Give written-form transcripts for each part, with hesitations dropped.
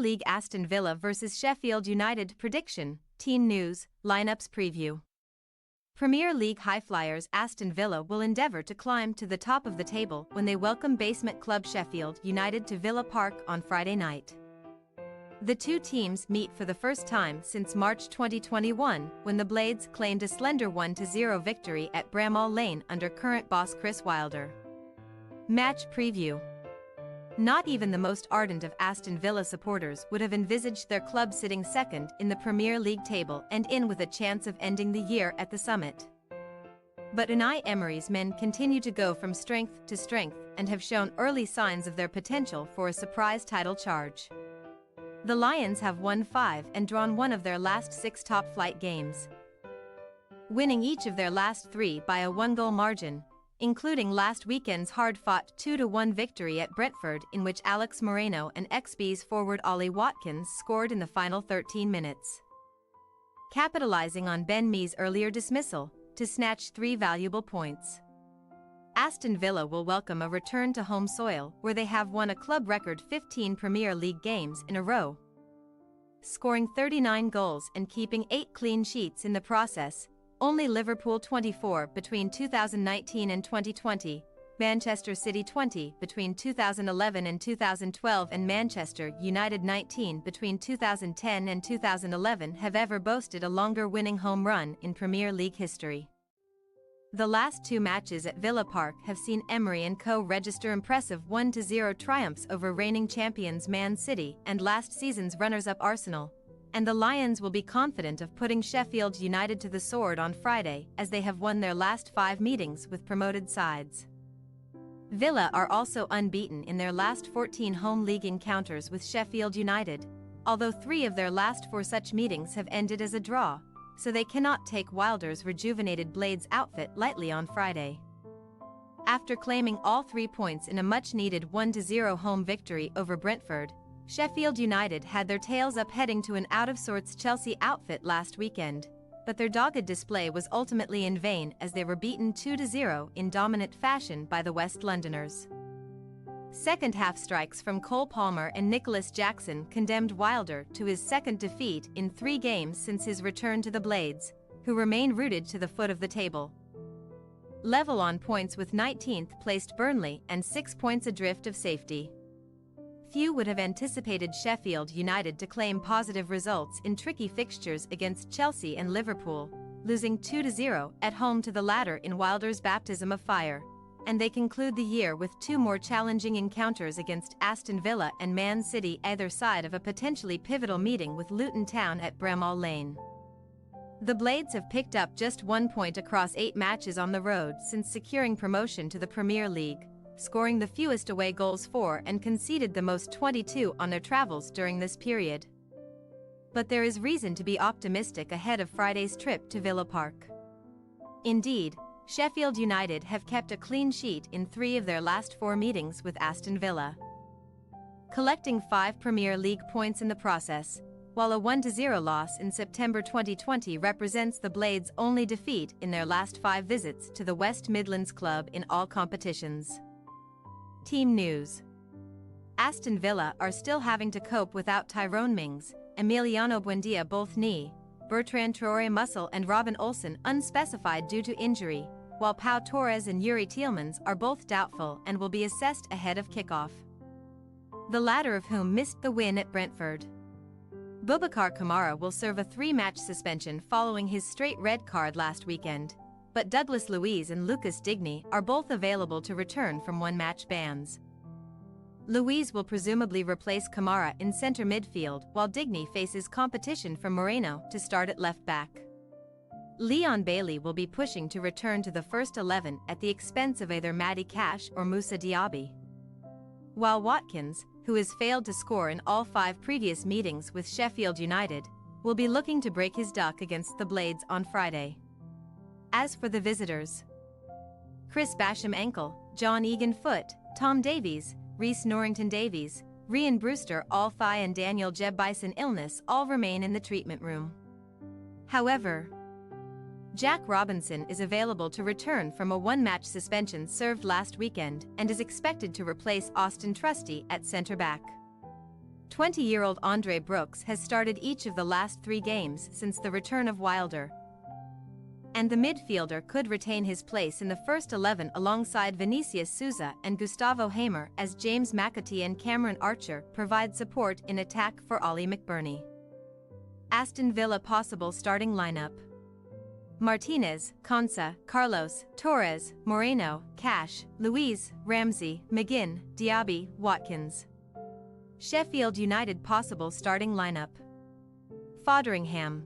League Aston Villa vs Sheffield United prediction, team news, lineups preview. Premier League highflyers Aston Villa will endeavour to climb to the top of the table when they welcome basement club Sheffield United to Villa Park on Friday night. The two teams meet for the first time since March 2021, when the Blades claimed a slender 1-0 victory at Bramall Lane under current boss Chris Wilder. Match preview. Not even the most ardent of Aston Villa supporters would have envisaged their club sitting second in the Premier League table and in with a chance of ending the year at the summit. But Unai Emery's men continue to go from strength to strength and have shown early signs of their potential for a surprise title charge. The Lions have won 5 and drawn 1 of their last 6 top-flight games, winning each of their last 3 by a 1-goal margin, including last weekend's hard-fought 2-1 victory at Brentford, in which Alex Moreno and XB's forward Ollie Watkins scored in the final 13 minutes, capitalizing on Ben Mee's earlier dismissal to snatch 3 valuable points. Aston Villa will welcome a return to home soil, where they have won a club record 15 Premier League games in a row, scoring 39 goals and keeping 8 clean sheets in the process. Only Liverpool 24 between 2019 and 2020, Manchester City 20 between 2011 and 2012 and Manchester United 19 between 2010 and 2011 have ever boasted a longer winning home run in Premier League history. The last 2 matches at Villa Park have seen Emery and co register impressive 1-0 triumphs over reigning champions Man City and last season's runners-up Arsenal, and the Lions will be confident of putting Sheffield United to the sword on Friday, as they have won their last 5 meetings with promoted sides. Villa are also unbeaten in their last 14 home league encounters with Sheffield United, although 3 of their last 4 such meetings have ended as a draw, so they cannot take Wilder's rejuvenated Blades outfit lightly on Friday. After claiming all 3 points in a much-needed 1-0 home victory over Brentford, Sheffield United had their tails up heading to an out-of-sorts Chelsea outfit last weekend, but their dogged display was ultimately in vain as they were beaten 2-0 in dominant fashion by the West Londoners. Second-half strikes from Cole Palmer and Nicholas Jackson condemned Wilder to his second defeat in 3 games since his return to the Blades, who remain rooted to the foot of the table, level on points with 19th-placed Burnley and 6 points adrift of safety. Few would have anticipated Sheffield United to claim positive results in tricky fixtures against Chelsea and Liverpool, losing 2-0 at home to the latter in Wilder's baptism of fire, and they conclude the year with 2 more challenging encounters against Aston Villa and Man City, either side of a potentially pivotal meeting with Luton Town at Bramall Lane. The Blades have picked up just 1 point across 8 matches on the road since securing promotion to the Premier League, scoring the fewest away goals 4 and conceded the most 22 on their travels during this period. But there is reason to be optimistic ahead of Friday's trip to Villa Park. Indeed, Sheffield United have kept a clean sheet in 3 of their last 4 meetings with Aston Villa, collecting 5 Premier League points in the process, while a 1-0 loss in September 2020 represents the Blades' only defeat in their last 5 visits to the West Midlands club in all competitions. Team news. Aston Villa are still having to cope without Tyrone Mings, Emiliano Buendia both knee, Bertrand Traoré muscle and Robin Olsen unspecified due to injury, while Pau Torres and Yuri Tielemans are both doubtful and will be assessed ahead of kickoff, the latter of whom missed the win at Brentford. Boubacar Kamara will serve a 3-match suspension following his straight red card last weekend, but Douglas Luiz and Lucas Digne are both available to return from 1-match bans. Luiz will presumably replace Kamara in centre midfield, while Digne faces competition from Moreno to start at left back. Leon Bailey will be pushing to return to the first 11 at the expense of either Matty Cash or Moussa Diaby, while Watkins, who has failed to score in all 5 previous meetings with Sheffield United, will be looking to break his duck against the Blades on Friday. As for the visitors, Chris Basham ankle, John Egan foot, Tom Davies, Reece Norrington Davies, Ryan Brewster all thigh and Daniel Jeb Bison illness all remain in the treatment room. However, Jack Robinson is available to return from a 1-match suspension served last weekend and is expected to replace Austin Trusty at centre-back. 20-year-old Andre Brooks has started each of the last 3 games since the return of Wilder. And the midfielder could retain his place in the first 11 alongside Vinicius Souza and Gustavo Hamer as James McAtee and Cameron Archer provide support in attack for Ollie McBurney. Aston Villa possible starting lineup: Martinez, Konsa, Carlos, Torres, Moreno, Cash, Luiz, Ramsey, McGinn, Diaby, Watkins. Sheffield United possible starting lineup: Fotheringham,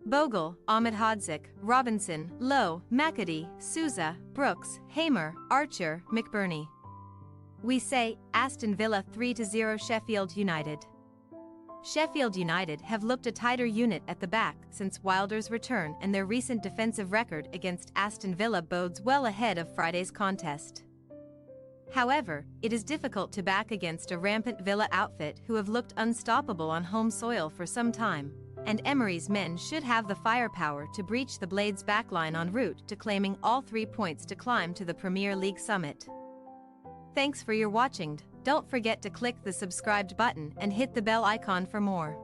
Bogle, Ahmedhodzic, Robinson, Lowe, McAtee, Souza, Brooks, Hamer, Archer, McBurney. We say, Aston Villa 3-0 Sheffield United. Sheffield United have looked a tighter unit at the back since Wilder's return, and their recent defensive record against Aston Villa bodes well ahead of Friday's contest. However, it is difficult to back against a rampant Villa outfit who have looked unstoppable on home soil for some time, and Emery's men should have the firepower to breach the Blades' backline en route to claiming all 3 points to climb to the Premier League summit. Thanks for your watching. Don't forget to click the subscribed button and hit the bell icon for more.